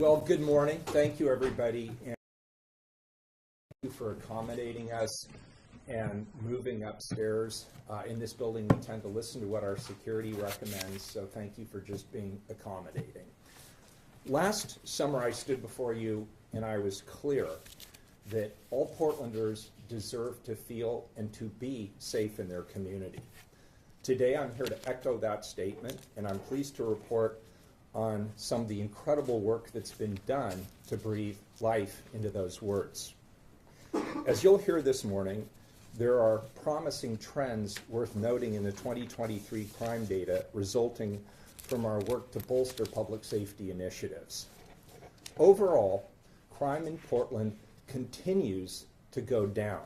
Well, good morning. Thank you, everybody, and thank you for accommodating us and moving upstairs. In this building, we tend to listen to what our security recommends, so thank you for just being accommodating. Last summer, I stood before you and I was clear that all Portlanders deserve to feel and to be safe in their community. Today, I'm here to echo that statement, and I'm pleased to report on some of the incredible work that's been done to breathe life into those words. As you'll hear this morning, there are promising trends worth noting in the 2023 crime data resulting from our work to bolster public safety initiatives. Overall, crime in Portland continues to go down,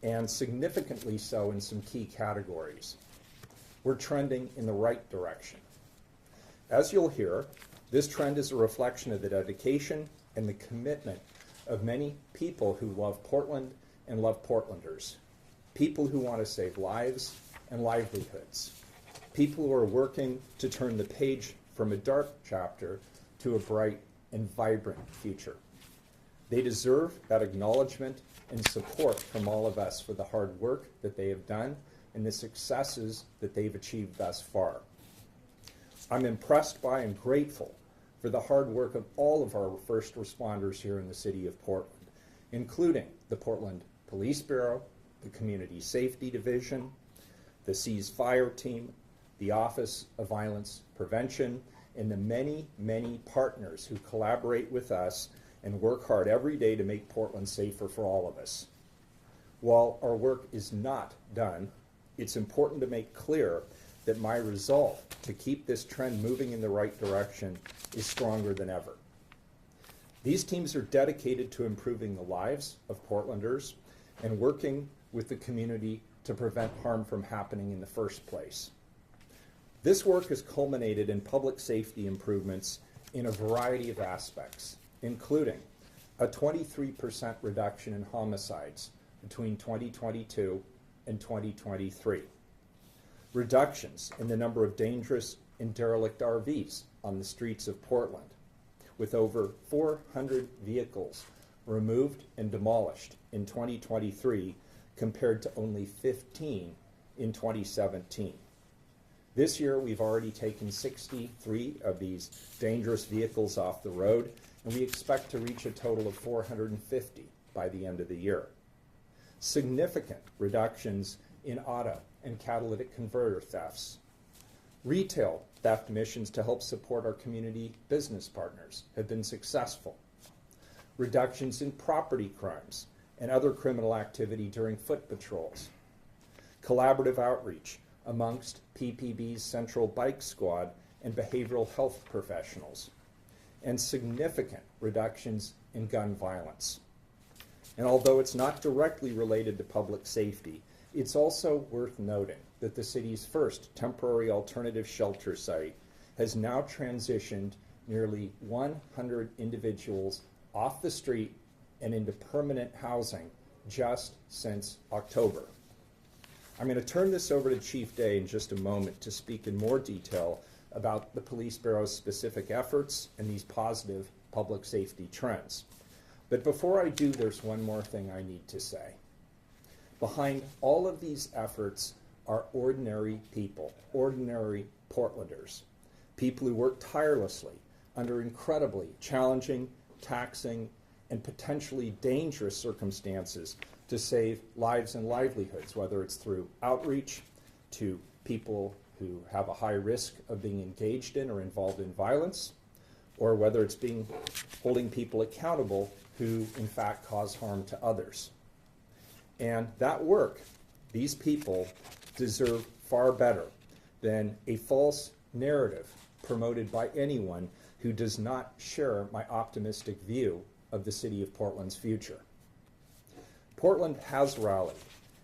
and significantly so in some key categories. We're trending in the right direction. As you'll hear, this trend is a reflection of the dedication and the commitment of many people who love Portland and love Portlanders. People who want to save lives and livelihoods. People who are working to turn the page from a dark chapter to a bright and vibrant future. They deserve that acknowledgement and support from all of us for the hard work that they have done and the successes that they've achieved thus far. I'm impressed by and grateful for the hard work of all of our first responders here in the city of Portland, including the Portland Police Bureau, the Community Safety Division, the Seas Fire Team, the Office of Violence Prevention, and the many, many partners who collaborate with us and work hard every day to make Portland safer for all of us. While our work is not done, it's important to make clear that my resolve to keep this trend moving in the right direction is stronger than ever. These teams are dedicated to improving the lives of Portlanders and working with the community to prevent harm from happening in the first place. This work has culminated in public safety improvements in a variety of aspects, including a 23% reduction in homicides between 2022 and 2023. Reductions in the number of dangerous and derelict RVs on the streets of Portland, with over 400 vehicles removed and demolished in 2023 compared to only 15 in 2017. This year, we've already taken 63 of these dangerous vehicles off the road, and we expect to reach a total of 450 by the end of the year. Significant reductions in auto and catalytic converter thefts. Retail theft missions to help support our community business partners have been successful. Reductions in property crimes and other criminal activity during foot patrols. Collaborative outreach amongst PPB's Central Bike Squad and behavioral health professionals. And significant reductions in gun violence. And although it's not directly related to public safety, it's also worth noting that the city's first temporary alternative shelter site has now transitioned nearly 100 individuals off the street and into permanent housing just since October. I'm going to turn this over to Chief Day in just a moment to speak in more detail about the Police Bureau's specific efforts and these positive public safety trends. But before I do, there's one more thing I need to say. Behind all of these efforts are ordinary people, ordinary Portlanders, people who work tirelessly under incredibly challenging, taxing, and potentially dangerous circumstances to save lives and livelihoods, whether it's through outreach to people who have a high risk of being engaged in or involved in violence, or whether it's holding people accountable who in fact cause harm to others. And that work, these people deserve far better than a false narrative promoted by anyone who does not share my optimistic view of the city of Portland's future. Portland has rallied,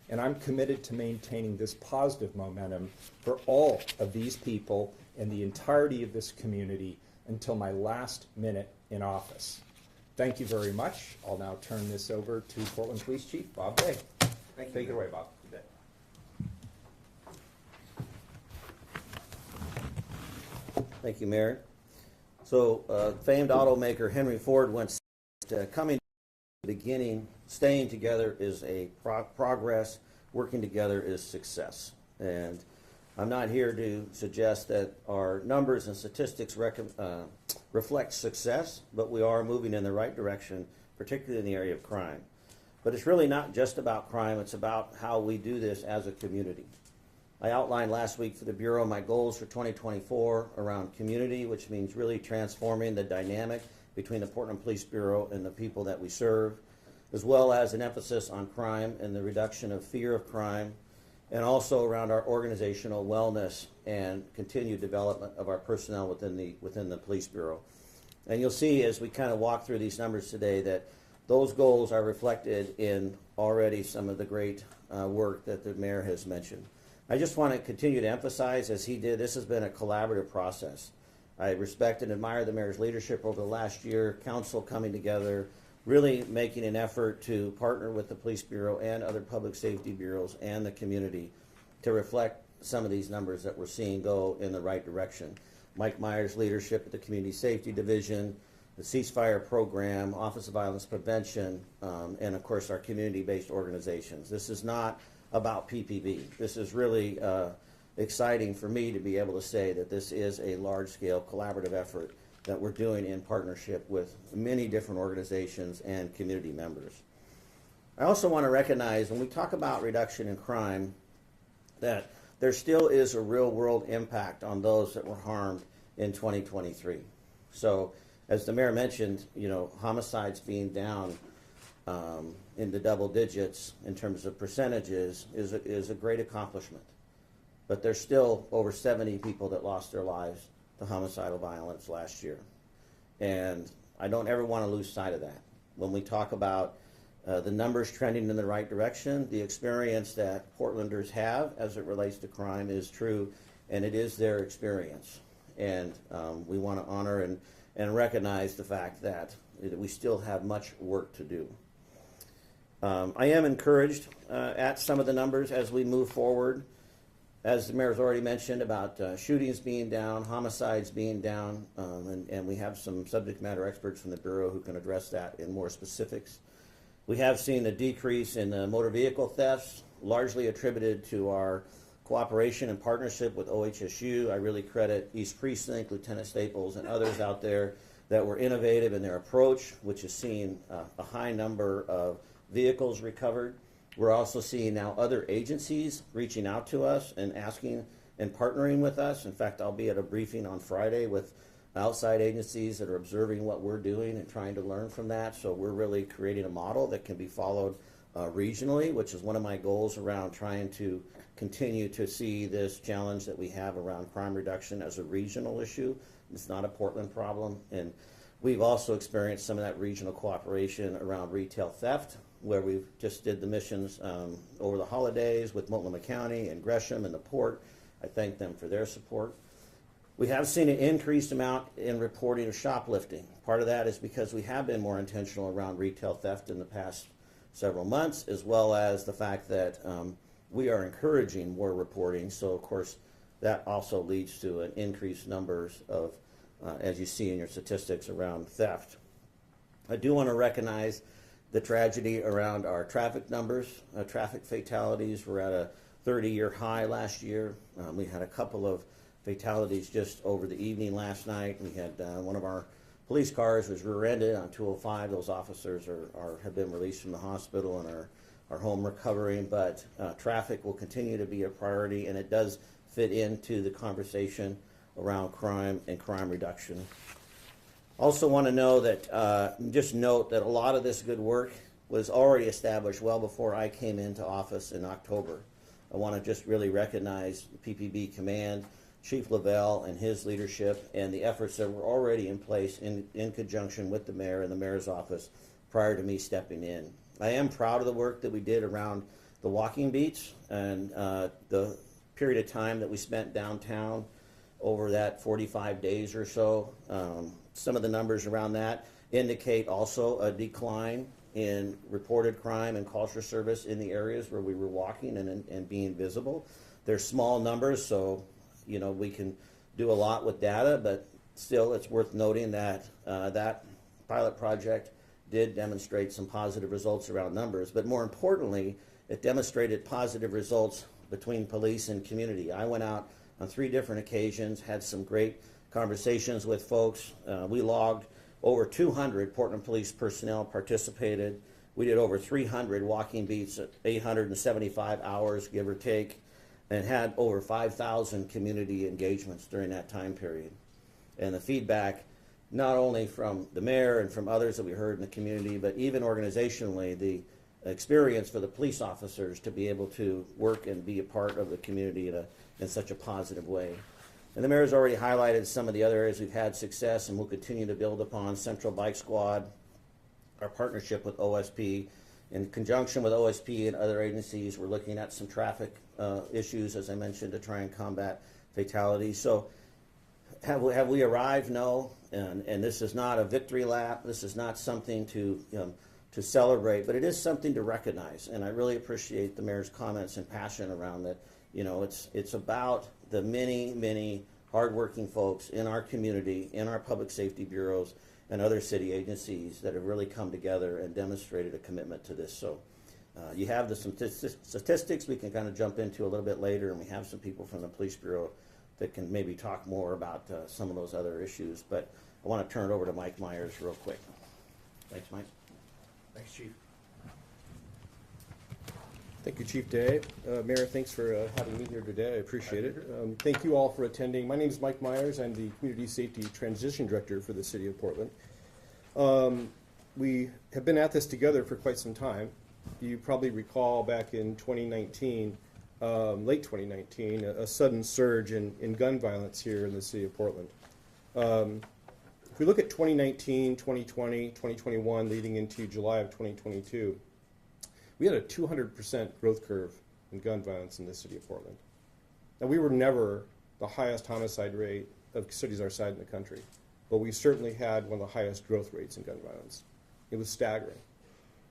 and I'm committed to maintaining this positive momentum for all of these people and the entirety of this community until my last minute in office. Thank you very much. I'll now turn this over to Portland Police Chief Bob Day. Take it away, Bob. Thank you, Mayor. So famed automaker Henry Ford once said, coming to the beginning, staying together is a progress, working together is success. And I'm not here to suggest that our numbers and statistics reflect success, but we are moving in the right direction, particularly in the area of crime. But it's really not just about crime, it's about how we do this as a community. I outlined last week for the Bureau my goals for 2024 around community, which means really transforming the dynamic between the Portland Police Bureau and the people that we serve, as well as an emphasis on crime and the reduction of fear of crime, and also around our organizational wellness and continued development of our personnel within the Police Bureau. And you'll see as we kind of walk through these numbers today that those goals are reflected in already some of the great work that the mayor has mentioned. I just want to continue to emphasize, as he did, this has been a collaborative process. I respect and admire the mayor's leadership over the last year, council coming together, really making an effort to partner with the Police Bureau and other public safety bureaus and the community to reflect some of these numbers that we're seeing go in the right direction. Mike Meyer's leadership at the Community Safety Division, the Ceasefire Program, Office of Violence Prevention, and of course our community-based organizations. This is not about PPB. This is really exciting for me to be able to say that this is a large-scale collaborative effort that we're doing in partnership with many different organizations and community members. I also want to recognize when we talk about reduction in crime that there still is a real-world impact on those that were harmed in 2023. So as the mayor mentioned, homicides being down in the double digits in terms of percentages is a great accomplishment. But there's still over 70 people that lost their lives to homicidal violence last year. And I don't ever want to lose sight of that. When we talk about the numbers trending in the right direction, the experience that Portlanders have as it relates to crime is true, and it is their experience. And we want to honor and recognize the fact that we still have much work to do. I am encouraged at some of the numbers as we move forward. As the mayor's already mentioned about shootings being down, homicides being down, and we have some subject matter experts from the Bureau who can address that in more specifics. We have seen a decrease in motor vehicle thefts, largely attributed to our cooperation and partnership with OHSU. I really credit East Precinct, Lieutenant Staples, and others out there that were innovative in their approach, which is seeing a high number of vehicles recovered. We're also seeing now other agencies reaching out to us and asking and partnering with us. In fact, I'll be at a briefing on Friday with outside agencies that are observing what we're doing and trying to learn from that. So we're really creating a model that can be followed regionally, which is one of my goals around trying to continue to see this challenge that we have around crime reduction as a regional issue. It's not a Portland problem. And we've also experienced some of that regional cooperation around retail theft, where we just did the missions over the holidays with Multnomah County and Gresham and the Port. I thank them for their support. We have seen an increased amount in reporting of shoplifting. Part of that is because we have been more intentional around retail theft in the past several months, as well as the fact that we are encouraging more reporting. So of course that also leads to an increased numbers of, as you see in your statistics, around theft. I do want to recognize the tragedy around our traffic numbers. Traffic fatalities were at a 30-year high last year. We had a couple of fatalities just over the evening last night. We had one of our police cars was rear-ended on 205. Those officers have been released from the hospital and are home recovering, but traffic will continue to be a priority, and it does fit into the conversation around crime and crime reduction. Also want to know that, just note that a lot of this good work was already established well before I came into office in October. I want to just really recognize the PPB Command, Chief Lavelle and his leadership, and the efforts that were already in place in conjunction with the mayor and the mayor's office prior to me stepping in. I am proud of the work that we did around the walking beats and the period of time that we spent downtown over that 45 days or so. Some of the numbers around that indicate also a decline in reported crime and calls for service in the areas where we were walking and being visible. They're small numbers, so we can do a lot with data, but Still, it's worth noting that that pilot project did demonstrate some positive results around numbers, but more importantly, it demonstrated positive results between police and community. I went out on 3 different occasions, had some great conversations with folks. We logged over 200 Portland Police personnel participated. We did over 300 walking beats at 875 hours, give or take, and had over 5,000 community engagements during that time period. And the feedback, not only from the mayor and from others that we heard in the community, but even organizationally, the experience for the police officers to be able to work and be a part of the community in such a positive way. And the mayor's already highlighted some of the other areas we've had success and will continue to build upon. Central Bike Squad, our partnership with OSP. In conjunction with OSP and other agencies, we're looking at some traffic issues, as I mentioned, to try and combat fatalities. So have we arrived? No. And this is not a victory lap. This is not something to celebrate, but it is something to recognize. And I really appreciate the mayor's comments and passion around that. You know, it's about the many hardworking folks in our community, in our public safety bureaus, and other city agencies that have really come together and demonstrated a commitment to this. So you have the statistics we can kind of jump into a little bit later, and we have some people from the police bureau that can maybe talk more about some of those other issues. But I want to turn it over to Mike Myers real quick. Thanks, Mike. Thanks, Chief. Thank you, Chief Day. Mayor, thanks for having me here today. I appreciate it. Thank you all for attending. My name is Mike Myers. I'm the Community Safety Transition Director for the City of Portland. We have been at this together for quite some time. You probably recall back in 2019, late 2019, a sudden surge in gun violence here in the City of Portland. If we look at 2019, 2020, 2021, leading into July of 2022, we had a 200% growth curve in gun violence in the City of Portland. Now, we were never the highest homicide rate of cities our size in the country, but we certainly had one of the highest growth rates in gun violence. It was staggering.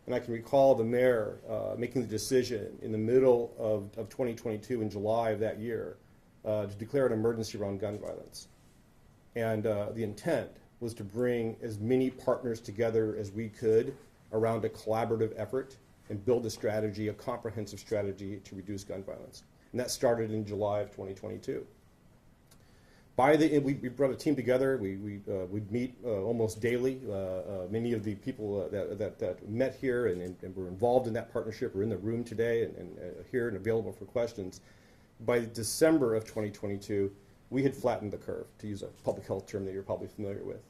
And I can recall the mayor making the decision in the middle of 2022, in July of that year, to declare an emergency around gun violence. And the intent was to bring as many partners together as we could around a collaborative effort and build a strategy, a comprehensive strategy to reduce gun violence. And that started in July of 2022. We brought a team together. We'd meet almost daily. Many of the people that met here and were involved in that partnership are in the room today and here and available for questions. By December of 2022, we had flattened the curve, to use a public health term that you're probably familiar with.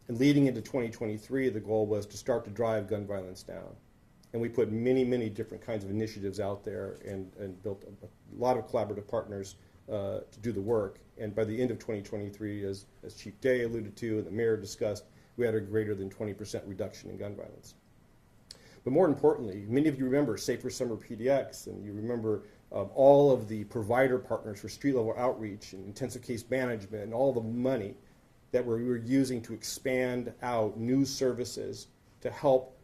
And leading into 2023, the goal was to start to drive gun violence down. And we put many different kinds of initiatives out there and built a lot of collaborative partners to do the work. And by the end of 2023, as Chief Day alluded to and the mayor discussed, we had a greater than 20% reduction in gun violence. But more importantly, many of you remember Safer Summer PDX, and you remember all of the provider partners for street-level outreach and intensive case management and all the money that we were using to expand out new services to help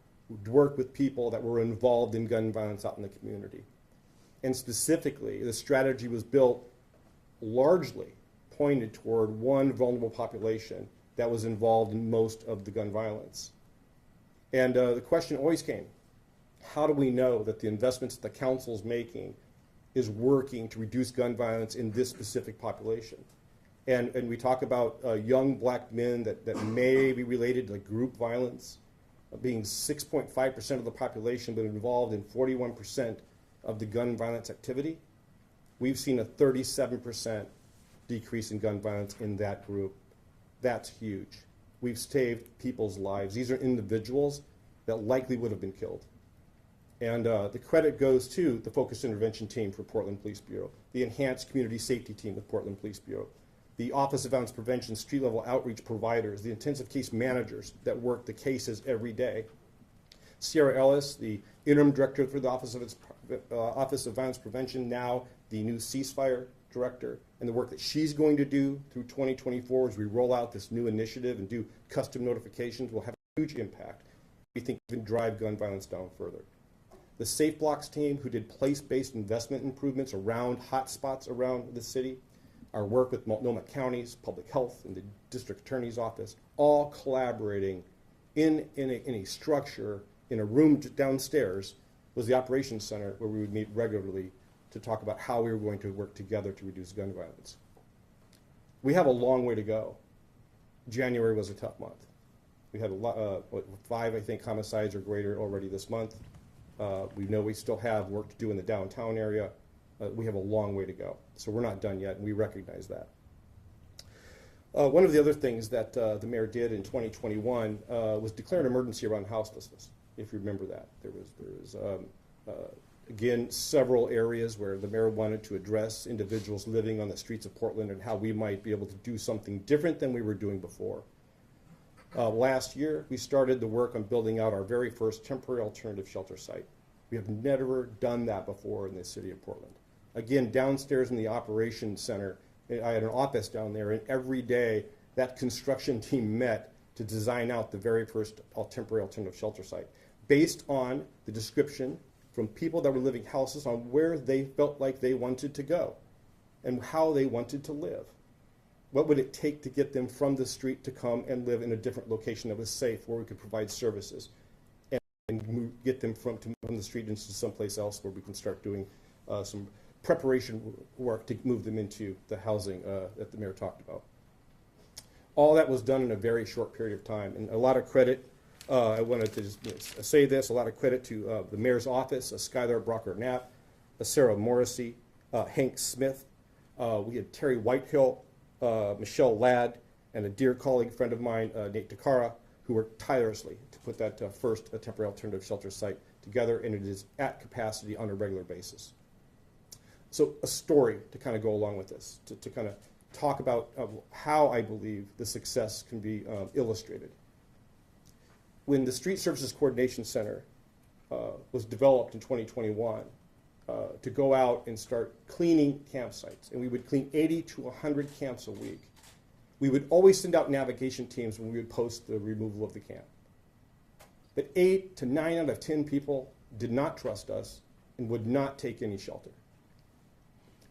work with people that were involved in gun violence out in the community. And specifically, the strategy was built largely pointed toward one vulnerable population that was involved in most of the gun violence. And the question always came, how do we know that the investments that the council's making is working to reduce gun violence in this specific population? And we talk about young black men that may be related to group violence, being 6.5% of the population, but involved in 41% of the gun violence activity. We've seen a 37% decrease in gun violence in that group. That's huge. We've saved people's lives. These are individuals that likely would have been killed. And the credit goes to the Focused Intervention Team for Portland Police Bureau, the Enhanced Community Safety Team with Portland Police Bureau, the Office of Violence Prevention street-level outreach providers, the intensive case managers that work the cases every day. Sierra Ellis, the interim director for the Office of Violence Prevention, now the new ceasefire director, and the work that she's going to do through 2024 as we roll out this new initiative and do custom notifications will have a huge impact. We think we can drive gun violence down further. The Safe Blocks team, who did place-based investment improvements around hotspots around the city, our work with Multnomah County's Public Health and the District Attorney's Office, all collaborating in a structure, in a room downstairs, was the Operations Center where we would meet regularly to talk about how we were going to work together to reduce gun violence. We have a long way to go. January was a tough month. We had 5, I think, homicides or greater already this month. We know we still have work to do in the downtown area. We have a long way to go. So we're not done yet, and we recognize that. One of the other things that the mayor did in 2021 was declare an emergency around houselessness, if you remember that. There was again, several areas where the mayor wanted to address individuals living on the streets of Portland and how we might be able to do something different than we were doing before. Last year, we started the work on building out our very first temporary alternative shelter site. We have never done that before in the city of Portland. Again, downstairs in the operations center, I had an office down there, and every day that construction team met to design out the very first temporary alternative shelter site based on the description from people that were living houses on where they felt like they wanted to go and how they wanted to live. What would it take to get them from the street to come and live in a different location that was safe, where we could provide services, and get them from the street into someplace else where we can start doing some preparation work to move them into the housing that the mayor talked about. All that was done in a very short period of time, and a lot of credit, I wanted to just say this, a lot of credit to the mayor's office, Skylar Brocker-Knapp, Sarah Morrissey, Hank Smith. We had Terry Whitehill, Michelle Ladd, and a dear colleague friend of mine, Nate Takara, who worked tirelessly to put that first temporary alternative shelter site together, and it is at capacity on a regular basis. So a story to kind of go along with this, to kind of talk about how I believe the success can be illustrated. When the Street Services Coordination Center was developed in 2021, to go out and start cleaning campsites, and we would clean 80 to 100 camps a week. We would always send out navigation teams when we would post the removal of the camp. But 8 to 9 out of 10 people did not trust us and would not take any shelter.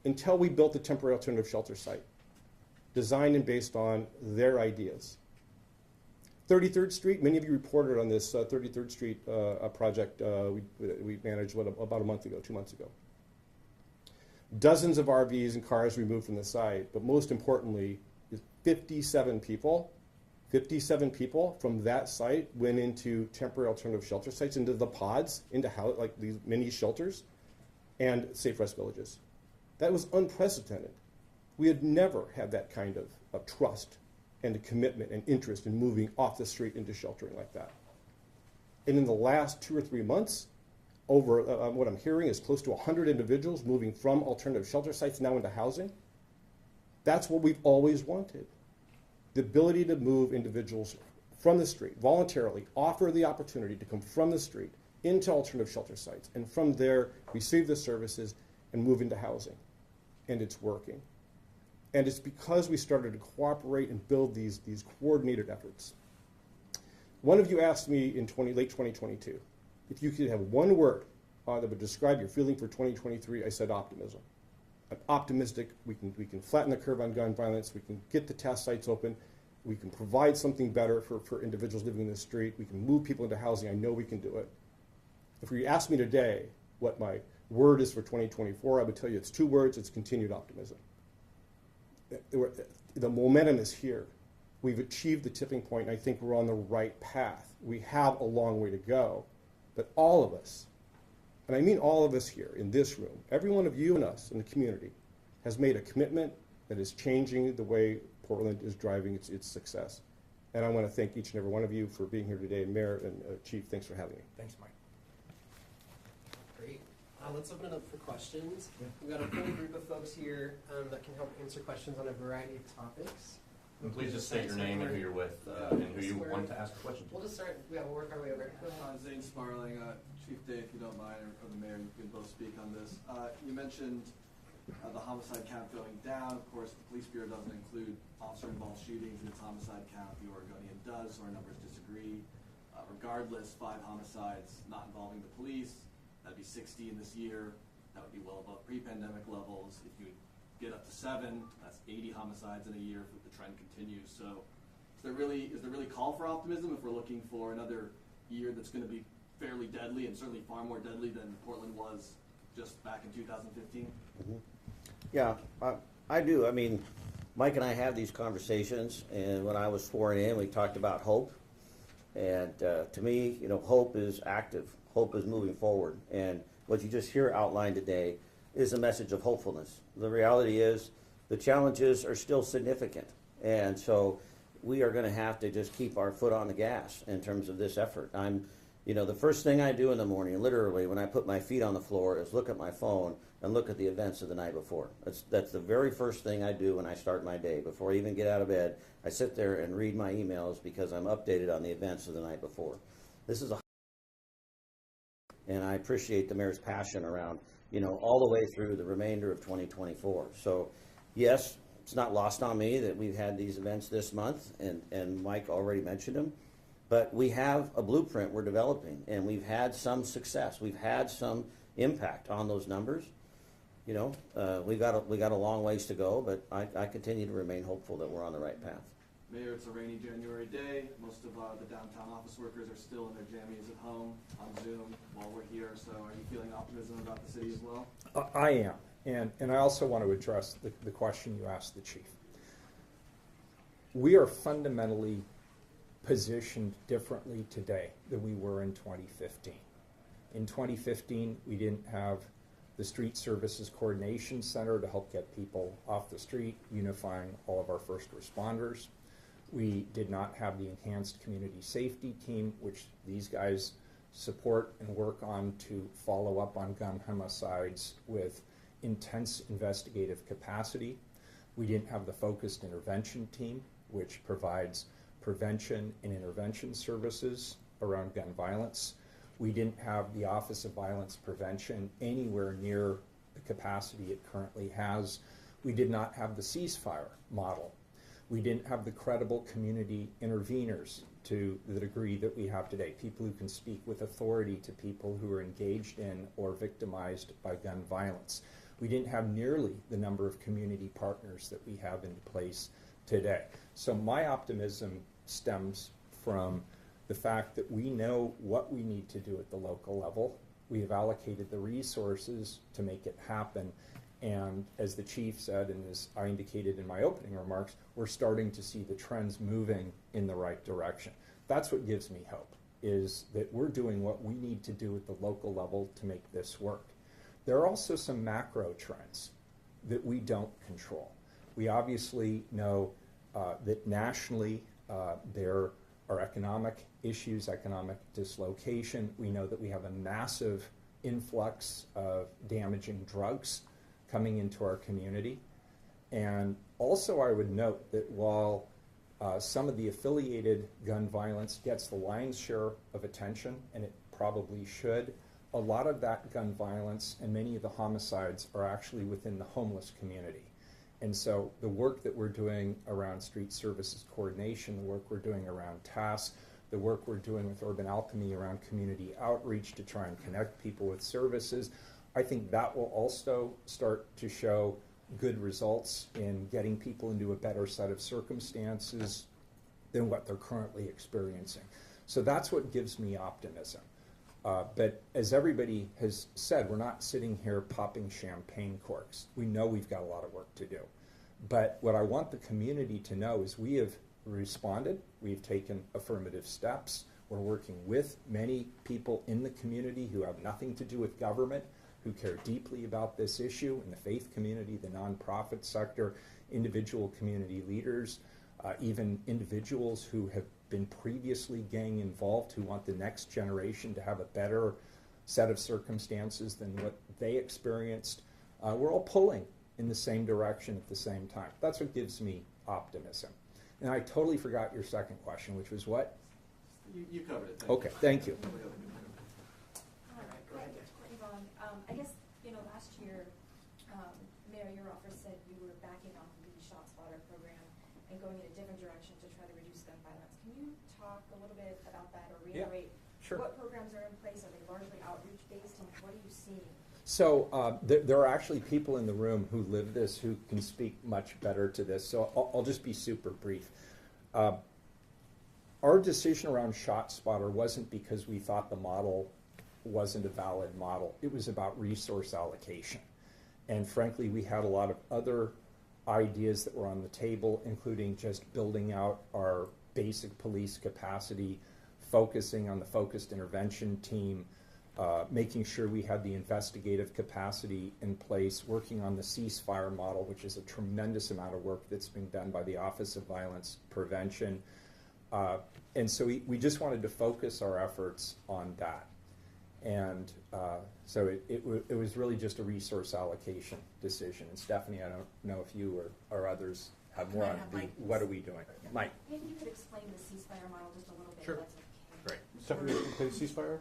Until we built the temporary alternative shelter site, designed and based on their ideas. 33rd Street, many of you reported on this 33rd Street project we managed about a month ago, 2 months ago. Dozens of RVs and cars removed from the site, but most importantly, 57 people from that site went into temporary alternative shelter sites, into the pods, into like these mini shelters, and Safe Rest Villages. That was unprecedented. We had never had that kind of trust and a commitment and interest in moving off the street into sheltering like that. And in the last 2 or 3 months, over what I'm hearing is close to 100 individuals moving from alternative shelter sites now into housing. That's what we've always wanted. The ability to move individuals from the street, voluntarily offer the opportunity to come from the street into alternative shelter sites, and from there receive the services and move into housing. And it's working. And it's because we started to cooperate and build these coordinated efforts. One of you asked me in late 2022, if you could have one word that would describe your feeling for 2023, I said optimism. I'm optimistic we can flatten the curve on gun violence, we can get the task sites open, we can provide something better for individuals living in the street, we can move people into housing, I know we can do it. If you ask me today what my word is for 2024, I would tell you it's 2 words, it's continued optimism. The momentum is here. We've achieved the tipping point, and I think we're on the right path. We have a long way to go, but all of us, and I mean all of us here in this room, every one of you and us in the community, has made a commitment that is changing the way Portland is driving its success. And I want to thank each and every one of you for being here today. Mayor and Chief, thanks for having me. Thanks, Mike. Great. Let's open it up for questions. We've got a full group of folks here that can help answer questions on a variety of topics. And please just state your name and who you're with and who you want to ask a question to. We'll just start, we'll work our way over. Zane Sparling, Chief Day, if you don't mind, or the mayor, you can both speak on this. You mentioned the homicide count going down. Of course, the police bureau doesn't include officer-involved shootings in its homicide count. The Oregonian does, so our numbers disagree. Regardless, 5 homicides not involving the police. That'd be 60 in this year. That would be well above pre-pandemic levels. If you get up to 7, that's 80 homicides in a year if the trend continues. So is there really call for optimism if we're looking for another year that's going to be fairly deadly and certainly far more deadly than Portland was just back in 2015? Yeah, I do. I mean, Mike and I have these conversations, and when I was sworn in, we talked about hope. And to me, hope is active. Hope is moving forward. And what you just hear outlined today is a message of hopefulness. The reality is the challenges are still significant. And so we are going to have to just keep our foot on the gas in terms of this effort. The first thing I do in the morning, literally, when I put my feet on the floor, is look at my phone and look at the events of the night before. That's the very first thing I do when I start my day. Before I even get out of bed, I sit there and read my emails because I'm updated on the events of the night before. This is and I appreciate the mayor's passion around, all the way through the remainder of 2024. So, yes, it's not lost on me that we've had these events this month, and Mike already mentioned them. But we have a blueprint we're developing, and we've had some success. We've had some impact on those numbers. We got a long ways to go, but I continue to remain hopeful that we're on the right path. Mayor, it's a rainy January day. Most of the downtown office workers are still in their jammies at home on Zoom while we're here. So are you feeling optimism about the city as well? I am, and I also want to address the question you asked the chief. We are fundamentally positioned differently today than we were in 2015. In 2015, we didn't have the Street Services Coordination Center to help get people off the street, unifying all of our first responders. We did not have the enhanced community safety team, which these guys support and work on to follow up on gun homicides with intense investigative capacity. We didn't have the focused intervention team, which provides prevention and intervention services around gun violence. We didn't have the Office of Violence Prevention anywhere near the capacity it currently has. We did not have the ceasefire model. We didn't have the credible community interveners to the degree that we have today, people who can speak with authority to people who are engaged in or victimized by gun violence. We didn't have nearly the number of community partners that we have in place today. So my optimism stems from the fact that we know what we need to do at the local level. We have allocated the resources to make it happen. And as the chief said, and as I indicated in my opening remarks, we're starting to see the trends moving in the right direction. That's what gives me hope, is that we're doing what we need to do at the local level to make this work. There are also some macro trends that we don't control. We obviously know that nationally there are economic issues, economic dislocation. We know that we have a massive influx of damaging drugs coming into our community. And also I would note that while some of the affiliated gun violence gets the lion's share of attention, and it probably should, a lot of that gun violence and many of the homicides are actually within the homeless community. And so the work that we're doing around street services coordination, the work we're doing around TASK, the work we're doing with Urban Alchemy around community outreach to try and connect people with services, I think that will also start to show good results in getting people into a better set of circumstances than what they're currently experiencing. So that's what gives me optimism. But as everybody has said, we're not sitting here popping champagne corks. We know we've got a lot of work to do. But what I want the community to know is we have responded. We've taken affirmative steps. We're working with many people in the community who have nothing to do with government, who care deeply about this issue, in the faith community, the nonprofit sector, individual community leaders, even individuals who have been previously gang involved, who want the next generation to have a better set of circumstances than what they experienced. We're all pulling in the same direction at the same time. That's what gives me optimism. And I totally forgot your second question, which was what? You covered it. Okay, thank you. All right, go ahead. Courtney Vaughn. I guess, last year, Mayor, your office said you were backing off the ShotSpotter program and going in a different direction to try to reduce gun violence. Can you talk a little bit about that or reiterate sure. what programs are in place? Are they largely outreach based, and what are you seeing? So there are actually people in the room who live this who can speak much better to this. So I'll just be super brief. Our decision around ShotSpotter wasn't because we thought the model wasn't a valid model. It was about resource allocation. And frankly, we had a lot of other ideas that were on the table, including just building out our basic police capacity, focusing on the focused intervention team, making sure we had the investigative capacity in place, working on the ceasefire model, which is a tremendous amount of work that's been done by the Office of Violence Prevention. And so we just wanted to focus our efforts on that. And so it was really just a resource allocation decision. And Stephanie, I don't know if you or others have more Can I on have the, Mike? what are we doing? Mike. Maybe you could explain the ceasefire model just a little bit. Sure. if that's okay. Great. Stephanie, you can play ceasefire?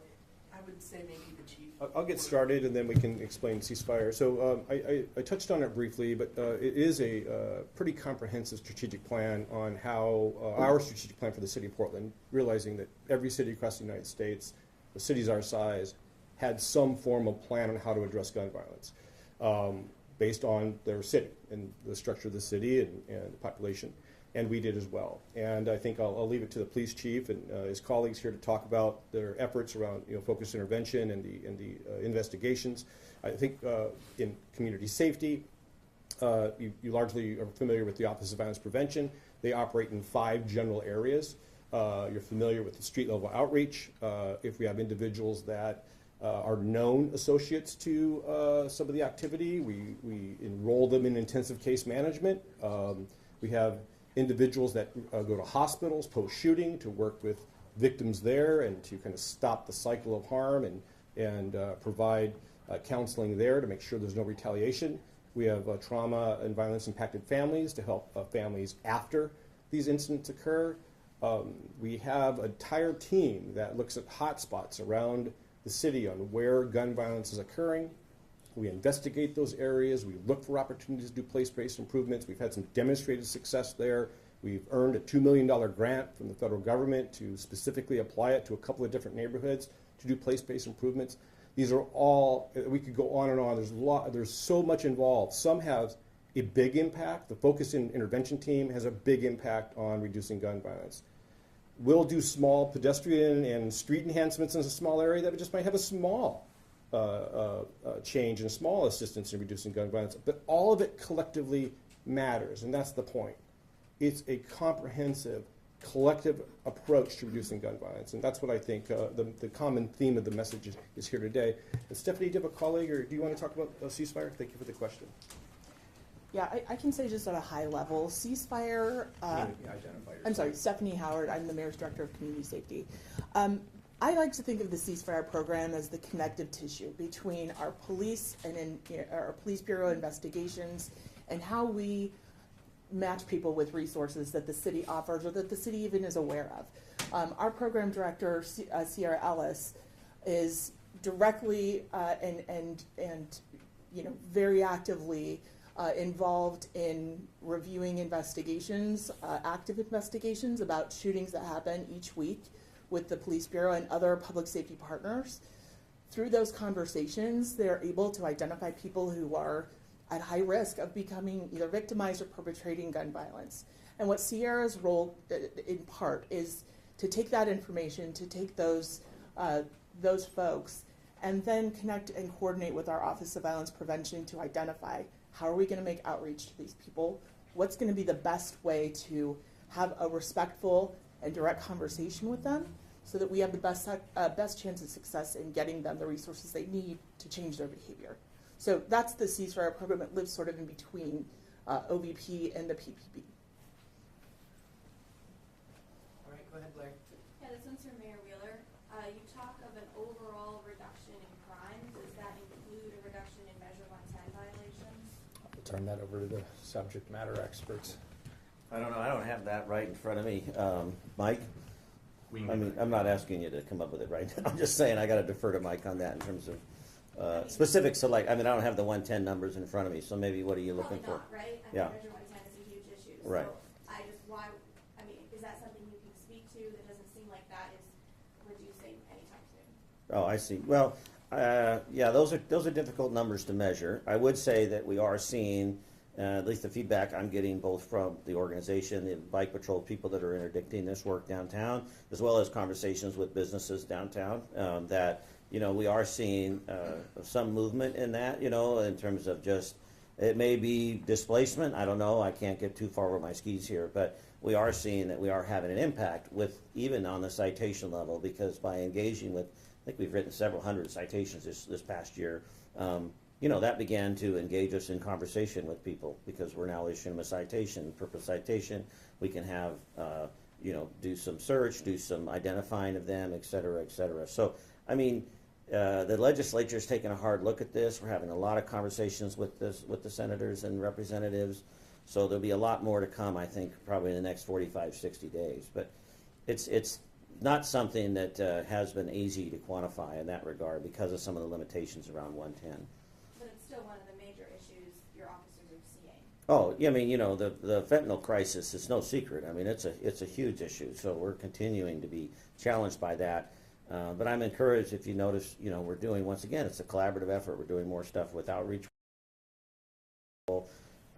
I would say maybe the chief. I'll get started and then we can explain ceasefire. So I touched on it briefly, but it is a pretty comprehensive strategic plan on how our strategic plan for the city of Portland, realizing that every city across the United States, the cities our size, had some form of plan on how to address gun violence based on their city and the structure of the city and the population. And we did as well. And I think I'll leave it to the police chief and his colleagues here to talk about their efforts around focused intervention and the investigations. I think in community safety, you largely are familiar with the Office of Violence Prevention. They operate in 5 general areas. You're familiar with the street level outreach. If we have individuals that are known associates to some of the activity, we enroll them in intensive case management. We have individuals that go to hospitals post-shooting to work with victims there and to kind of stop the cycle of harm and provide counseling there to make sure there's no retaliation. We have trauma and violence impacted families to help families after these incidents occur. We have an entire team that looks at hotspots around the city on where gun violence is occurring. We investigate those areas. We look for opportunities to do place-based improvements. We've had some demonstrated success there. We've earned a $2 million grant from the federal government to specifically apply it to a couple of different neighborhoods to do place-based improvements. These are all, we could go on and on. There's so much involved. Some have a big impact. The focus in intervention team has a big impact on reducing gun violence. We'll do small pedestrian and street enhancements in a small area that just might have a small change and small assistance in reducing gun violence, but all of it collectively matters, and that's the point. It's a comprehensive, collective approach to reducing gun violence, and that's what I think the common theme of the message is here today. And Stephanie, do you have a colleague, or do you want to talk about ceasefire? Thank you for the question. Yeah, I can say just at a high level, ceasefire. Identify I'm sorry, yourself. Stephanie Howard. I'm the Mayor's Director of Community Safety. I like to think of the ceasefire program as the connective tissue between our police and our police bureau investigations and how we match people with resources that the city offers or that the city even is aware of. Our program director, Sierra Ellis, is directly and very actively involved in reviewing investigations, active investigations about shootings that happen each week with the police bureau and other public safety partners. Through those conversations, they're able to identify people who are at high risk of becoming either victimized or perpetrating gun violence. And what Sierra's role, in part, is to take that information, to take those folks, and then connect and coordinate with our Office of Violence Prevention to identify how are we going to make outreach to these people, what's going to be the best way to have a respectful and direct conversation with them so that we have the best chance of success in getting them the resources they need to change their behavior. So that's the ceasefire program. It lives sort of in between OVP and the PPP. All right, go ahead, Blair. Yeah, this one's from Mayor Wheeler. You talk of an overall reduction in crimes. Does that include a reduction in Measure 110 violations? I'll turn that over to the subject matter experts. I don't know. I don't have that right in front of me. Mike? We can I get mean, back. I'm not asking you to come up with it right now. I'm just saying I got to defer to Mike on that in terms of specifics. So, like, I mean, I don't have the 110 numbers in front of me. So maybe what are you looking Probably for? not, right? I Yeah. mean, Measure 110 is a huge issue. Right. So I mean, is that something you can speak to? That doesn't seem like that is reducing anytime soon. Oh, I see. Well, Yeah, those are difficult numbers to measure. I would say that we are seeing, at least the feedback I'm getting both from the organization, the bike patrol people that are interdicting this work downtown, as well as conversations with businesses downtown, that, you know, we are seeing some movement in that, you know, in terms of just, it may be displacement, I don't know, I can't get too far over my skis here, but we are seeing that we are having an impact with, even on the citation level, because by engaging with, I think we've written several hundred citations this past year. You know, that began to engage us in conversation with people, because we're now issuing them a citation, purpose citation. We can have, you know, do some search, do some identifying of them, et cetera, et cetera. So, I mean, the legislature's taken a hard look at this. We're having a lot of conversations with the senators and representatives. So there'll be a lot more to come, I think, probably in the next 45, 60 days. But it's not something that has been easy to quantify in that regard because of some of the limitations around 110. But it's still one of the major issues your officers are seeing. Oh, yeah, I mean, you know, the fentanyl crisis is no secret. I mean, it's a huge issue. So we're continuing to be challenged by that. But I'm encouraged, if you notice, you know, we're doing, once again, it's a collaborative effort. We're doing more stuff with outreach.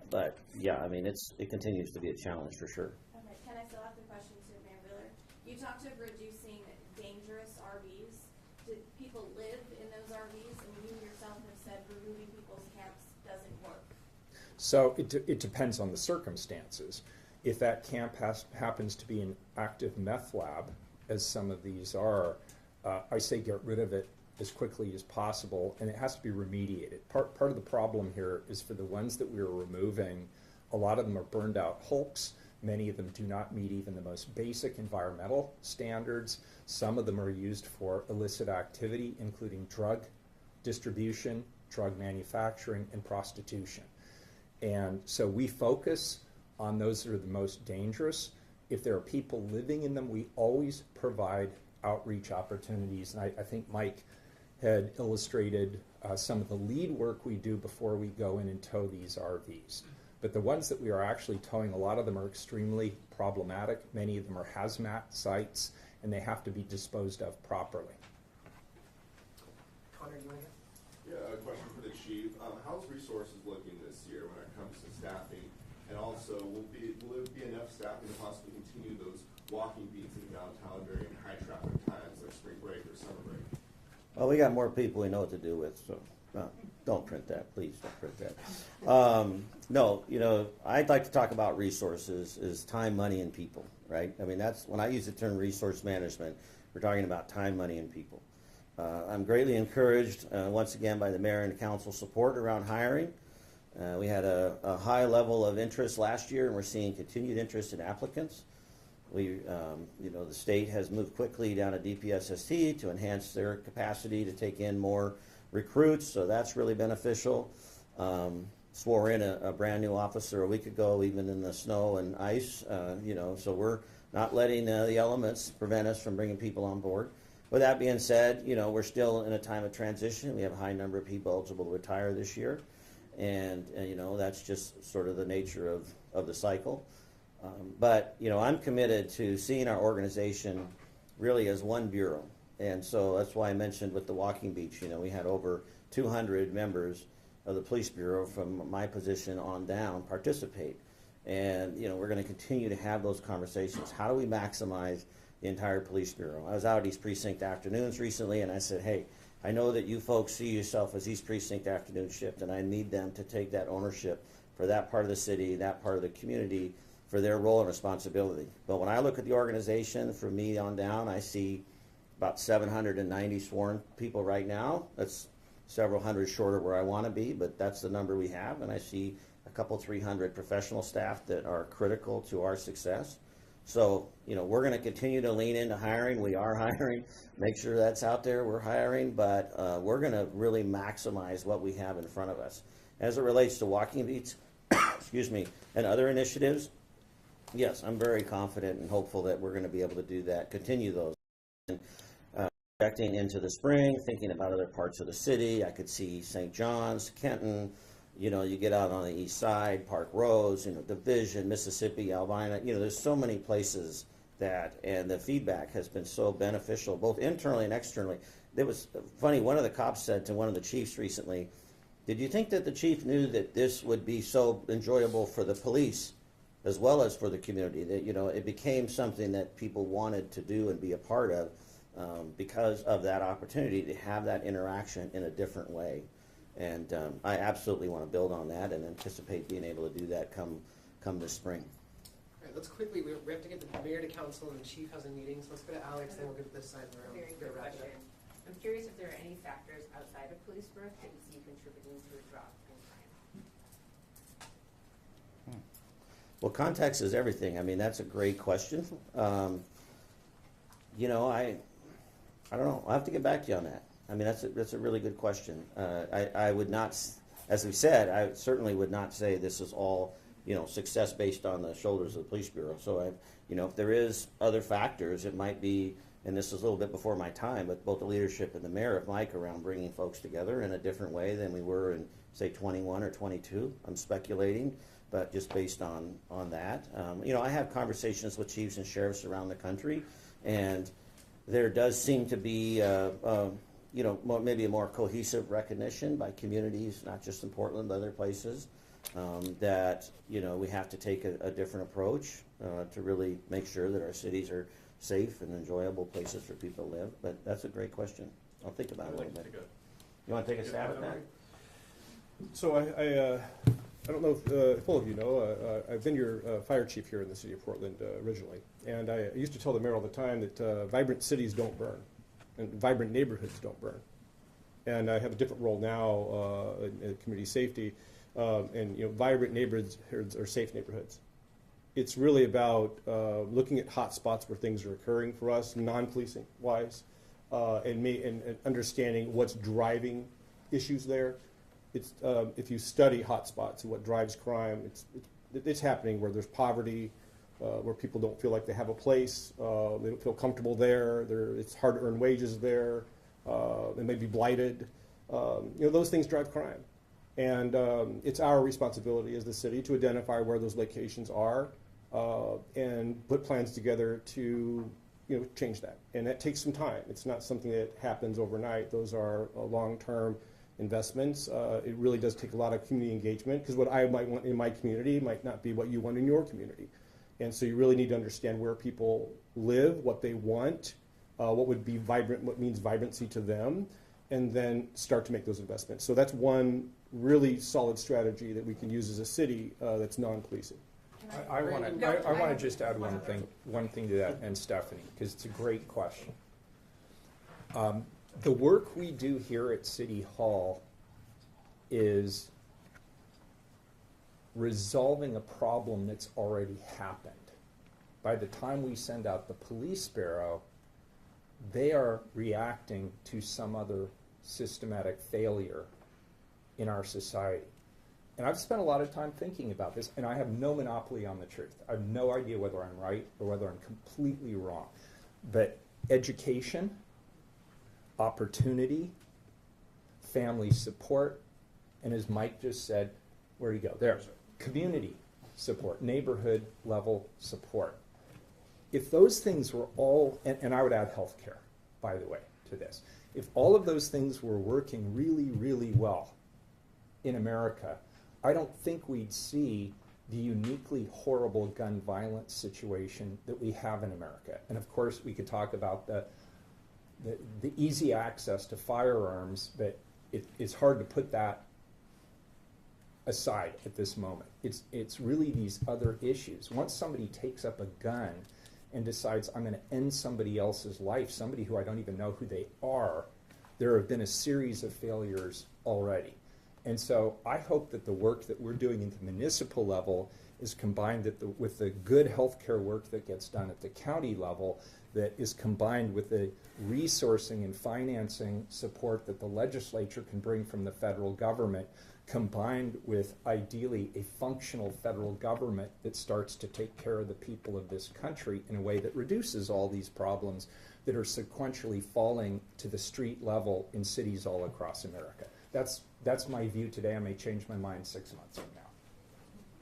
But yeah, I mean, it continues to be a challenge for sure. Okay, can I still ask the question to Mayor Wheeler? You talked of reducing dangerous RVs. Do people live in those RVs? And you yourself have said removing people's camps doesn't work. So it depends on the circumstances. If that camp happens to be an active meth lab, as some of these are, I say get rid of it as quickly as possible, and it has to be remediated. Part of the problem here is for the ones that we are removing, a lot of them are burned out hulks. Many of them do not meet even the most basic environmental standards. Some of them are used for illicit activity, including drug distribution, drug manufacturing, and prostitution. And so we focus on those that are the most dangerous. If there are people living in them, we always provide outreach opportunities. And I think Mike had illustrated some of the lead work we do before we go in and tow these RVs. But the ones that we are actually towing, a lot of them are extremely problematic. Many of them are hazmat sites, and they have to be disposed of properly. Connor, you want to? Yeah, a question for the chief. How's resources looking this year when it comes to staffing? And also, will it be enough staffing to possibly continue those walking beats in downtown during high traffic times like spring break or summer break? Well, we got more people we know what to do with, so don't print that, please don't print that. No, you know, I'd like to talk about resources is time, money, and people, right? I mean, that's, when I use the term resource management, we're talking about time, money, and people. I'm greatly encouraged, once again, by the mayor and council support around hiring. We had a high level of interest last year, and we're seeing continued interest in applicants. You know, the state has moved quickly down to DPSST to enhance their capacity to take in more recruits, so that's really beneficial. Swore in a brand new officer a week ago, even in the snow and ice, you know, so we're not letting the elements prevent us from bringing people on board. With that being said, you know, we're still in a time of transition. We have a high number of people eligible to retire this year, and you know, that's just sort of the nature of the cycle. But, you know, I'm committed to seeing our organization really as one bureau. And so that's why I mentioned with the Walking Beach, you know, we had over 200 members of the police bureau from my position on down participate. And, you know, we're going to continue to have those conversations. How do we maximize the entire police bureau? I was out at East Precinct afternoons recently, and I said, hey, I know that you folks see yourself as East Precinct afternoon shift, and I need them to take that ownership for that part of the city, that part of the community, for their role and responsibility. But when I look at the organization, from me on down, I see about 790 sworn people right now. That's several hundred short of where I want to be, but that's the number we have. And I see a couple 300 professional staff that are critical to our success. So, you know, we're going to continue to lean into hiring. We are hiring. Make sure that's out there. We're hiring, but we're going to really maximize what we have in front of us. As it relates to Walking Beats, excuse me, and other initiatives, yes, I'm very confident and hopeful that we're going to be able to do that, continue those. And, projecting into the spring, thinking about other parts of the city, I could see St. John's, Kenton, you know, you get out on the east side, Park Rose, you know, Division, Mississippi, Albina, you know, there's so many places and the feedback has been so beneficial, both internally and externally. It was funny, one of the cops said to one of the chiefs recently, did you think that the chief knew that this would be so enjoyable for the police as well as for the community? That, you know, it became something that people wanted to do and be a part of because of that opportunity to have that interaction in a different way. And I absolutely want to build on that and anticipate being able to do that come this spring. All right, let's quickly, we have to get the mayor to council and the chief has a meeting, so let's go to Alex, then we'll get to this side of the room. Very We're good gonna wrap it up. question. I'm curious if there are any factors outside of police work that you see contributing to a drop in crime. Well, context is everything. I mean, that's a great question. You know, I don't know. I'll have to get back to you on that. I mean, that's a really good question. I would not, as we said, I certainly would not say this is all, you know, success based on the shoulders of the police bureau. So you know, if there is other factors, it might be, and this is a little bit before my time, but both the leadership and the mayor of Mike around bringing folks together in a different way than we were in, say, 21 or 22. I'm speculating, but just based on that. You know, I have conversations with chiefs and sheriffs around the country, and there does seem to be, you know, maybe a more cohesive recognition by communities, not just in Portland, but other places, that, you know, we have to take a different approach to really make sure that our cities are safe and enjoyable places for people to live. But that's a great question. I'll think about it a little bit. You want to take a stab at that? So I don't know if all of you know, I've been your fire chief here in the city of Portland originally. And I used to tell the mayor all the time that vibrant cities don't burn and vibrant neighborhoods don't burn. And I have a different role now in community safety. And, you know, vibrant neighborhoods are safe neighborhoods. It's really about looking at hot spots where things are occurring for us, non-policing wise, and understanding what's driving issues there. It's if you study hot spots and what drives crime, it's happening where there's poverty, where people don't feel like they have a place, they don't feel comfortable there. It's hard to earn wages there. They may be blighted. You know, those things drive crime. And it's our responsibility as the city to identify where those locations are and put plans together to, you know, change that. And that takes some time. It's not something that happens overnight. Those are long-term investments. It really does take a lot of community engagement, because what I might want in my community might not be what you want in your community. And so you really need to understand where people live, what they want, what would be vibrant, what means vibrancy to them, and then start to make those investments. So that's one really solid strategy that we can use as a city that's non-policing. I want to just add one thing to that, and Stephanie, because it's a great question. The work we do here at City Hall is resolving a problem that's already happened. By the time we send out the police bureau, they are reacting to some other systematic failure in our society. And I've spent a lot of time thinking about this, and I have no monopoly on the truth. I have no idea whether I'm right or whether I'm completely wrong. But education, opportunity, family support, and as Mike just said, where do you go? There, community support, neighborhood level support. If those things were all, and I would add healthcare, by the way, to this. If all of those things were working really, really well in America, I don't think we'd see the uniquely horrible gun violence situation that we have in America. And of course, we could talk about the easy access to firearms, but it's hard to put that aside at this moment. It's really these other issues. Once somebody takes up a gun and decides, I'm going to end somebody else's life, somebody who I don't even know who they are, there have been a series of failures already. And so I hope that the work that we're doing at the municipal level is combined with the good healthcare work that gets done at the county level, that is combined with the resourcing and financing support that the legislature can bring from the federal government, combined with ideally a functional federal government that starts to take care of the people of this country in a way that reduces all these problems that are sequentially falling to the street level in cities all across America. That's my view today. I may change my mind 6 months from now.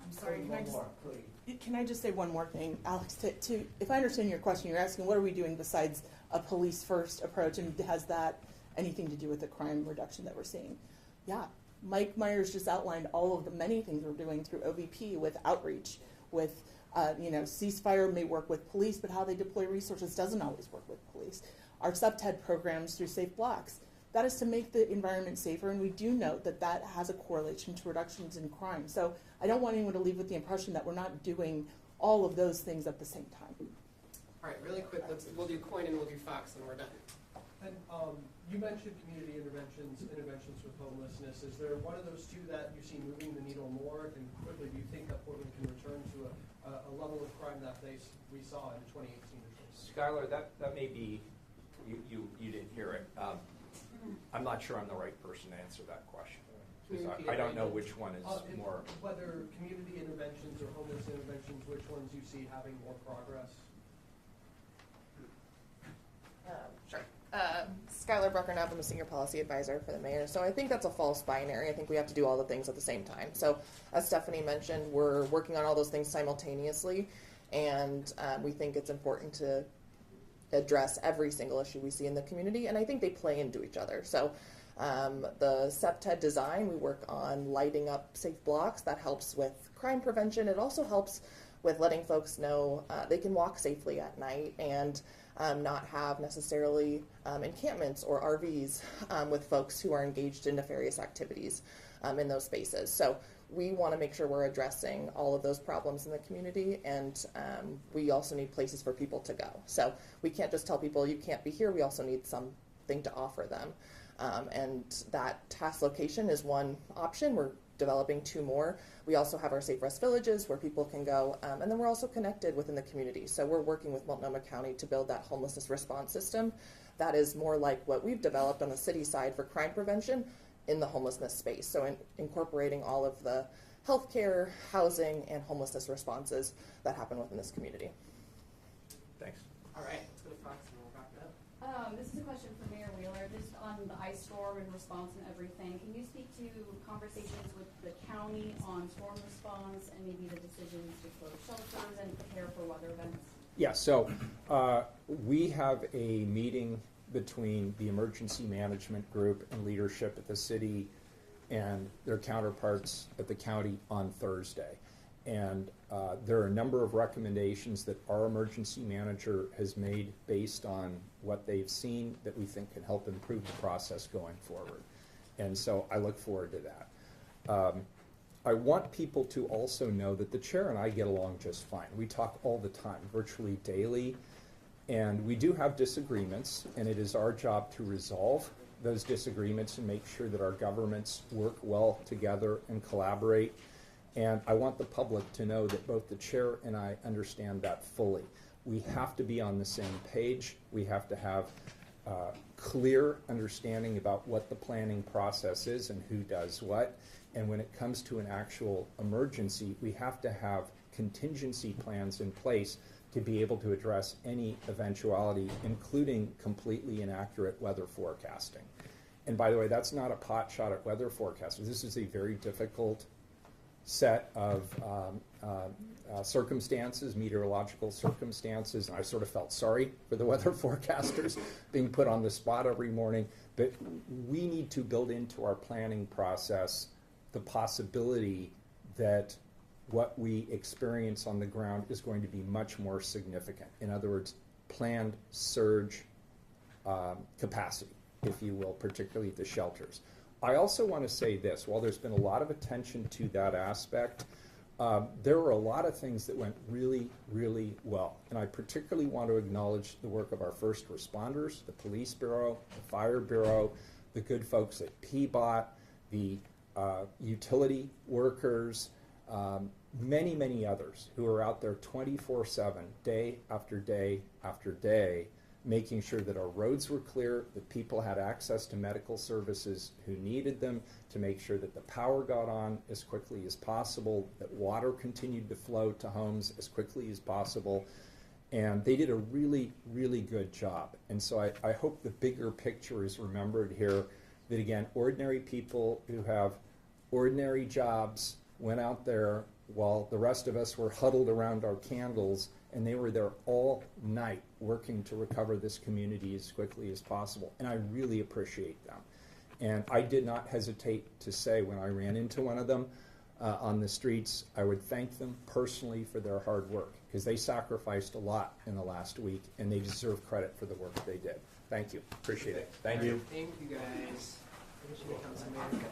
I'm sorry, can I just, please. can I just say one more thing, Alex? If I understand your question, you're asking what are we doing besides a police first approach, and has that anything to do with the crime reduction that we're seeing? Yeah, Mike Myers just outlined all of the many things we're doing through OVP with outreach, with ceasefire may work with police, but how they deploy resources doesn't always work with police. Our SUBTED programs through Safe Blocks, that is to make the environment safer, and we do note that that has a correlation to reductions in crime. So I don't want anyone to leave with the impression that we're not doing all of those things at the same time. All right, really quick, we'll do coin and we'll do fox, and we're done. And you mentioned community interventions with homelessness. Is there one of those two that you see moving the needle more? And quickly, do you think that Portland can return to a level of crime that we saw in 2018 or 2019? Skylar, that may be, you didn't hear it. I'm not sure I'm the right person to answer that question. I don't know which one is more. Whether community interventions or homeless interventions, which ones you see having more progress? Sure. Skylar Brucker-Knapp, I'm a senior policy advisor for the mayor. So I think that's a false binary. I think we have to do all the things at the same time. So as Stephanie mentioned, we're working on all those things simultaneously, and we think it's important to address every single issue we see in the community, and I think they play into each other. So the SUBTED design, we work on lighting up safe blocks. That helps with crime prevention. It also helps with letting folks know they can walk safely at night and not have necessarily encampments or RVs with folks who are engaged in nefarious activities in those spaces. So we want to make sure we're addressing all of those problems in the community, and we also need places for people to go. So we can't just tell people you can't be here. We also need something to offer them. And that task location is one option. We're developing 2 more. We also have our Safe Rest Villages where people can go, and then we're also connected within the community. So we're working with Multnomah County to build that homelessness response system that is more like what we've developed on the city side for crime prevention in the homelessness space. So incorporating all of the healthcare, housing, and homelessness responses that happen within this community. Thanks. All right, let's go to fox and we'll wrap it up. This is a question for Mayor Wheeler, just on the ice storm and response and everything. Can you speak to conversations with the county on storm response and maybe the decisions to close shelters and prepare for weather events? Yeah, so we have a meeting between the emergency management group and leadership at the city and their counterparts at the county on Thursday. And there are a number of recommendations that our emergency manager has made based on what they've seen that we think can help improve the process going forward. And so I look forward to that. I want people to also know that the chair and I get along just fine. We talk all the time, virtually daily, and we do have disagreements, and it is our job to resolve those disagreements and make sure that our governments work well together and collaborate. And I want the public to know that both the chair and I understand that fully. We have to be on the same page. We have to have clear understanding about what the planning process is and who does what. And when it comes to an actual emergency, we have to have contingency plans in place to be able to address any eventuality, including completely inaccurate weather forecasting. And by the way, that's not a pot shot at weather forecasters. This is a very difficult set of circumstances, meteorological circumstances, and I sort of felt sorry for the weather forecasters being put on the spot every morning. But we need to build into our planning process the possibility that what we experience on the ground is going to be much more significant. In other words, planned surge capacity, if you will, particularly at the shelters. I also want to say this, while there's been a lot of attention to that aspect, there were a lot of things that went really, really well. And I particularly want to acknowledge the work of our first responders, the Police Bureau, the Fire Bureau, the good folks at PBOT, the utility workers, many, many others who are out there 24/7, day after day after day, making sure that our roads were clear, that people had access to medical services who needed them, to make sure that the power got on as quickly as possible, that water continued to flow to homes as quickly as possible. And they did a really, really good job. And so I hope the bigger picture is remembered here, that again, ordinary people who have ordinary jobs went out there while the rest of us were huddled around our candles, and they were there all night working to recover this community as quickly as possible. And I really appreciate them. And I did not hesitate to say when I ran into one of them on the streets, I would thank them personally for their hard work, because they sacrificed a lot in the last week, and they deserve credit for the work they did. Thank you. Appreciate it. Thank you. Thank you, guys. Commissioner Councilman.